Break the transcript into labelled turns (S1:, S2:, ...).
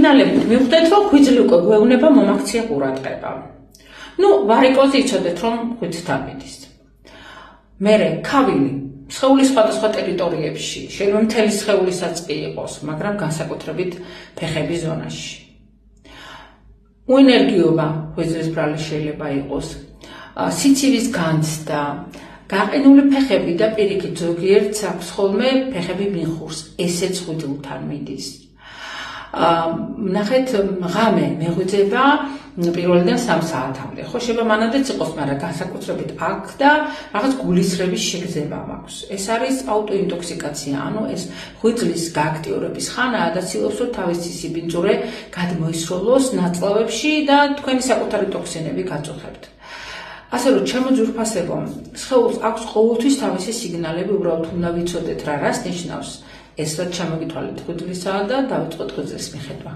S1: სიგნალებით მივხვდეთ, რომ ღვიძლი უკვე გვეუბნება მომაქცია ყურადღება. ვარიკოზი იცოდეთ, რომ ღვიძლი დამიდის. მერე ქავილი სხეულის სხვადასხვა ტერიტორიებში, შეიძლება მთელი სხეულისაც კი იყოს, მაგრამ განსაკუთრებით ფეხების ზონაში. უენერგიობა ღვიძლის ბრალი შეიძლება იყოს, სიცივის განცდა, გაყინული ფეხები და პირიქით ზოგიერთს აქვს ხოლმე ფეხები მიხურს, ესეც ღვიძლთან მიდის. ნახეთ, ღამე მეღვიძება პირველიდან 3 საათამდე. ხო, შეიძლება მანამდეც იყოს, მაგრამ განსაკუთრებით აქ და რაღაც გულისრევის შეგრძნება მაქვს. ეს არის აუტოინტოქსიკაცია, ანუ ეს ღვიძლის გააქტიურების ხანაა და ცდილობს, რომ თავისი სიბინძურე გადმოისროლოს ნაწლავებში და თქვენი საკუთარი ტოქსინები გაწუხებთ. ასე რომ, ჩემო ძვირფასებო, სხეულს აქვს ყოველთვის თავისი სიგნალები, უბრალოდ უნდა ვიცოდეთ რა რას ნიშნავს. ეს რაც ჩამოგითვალეთ ღვიძლისა და დავიწყოთ ღვიძლის მიხედვა.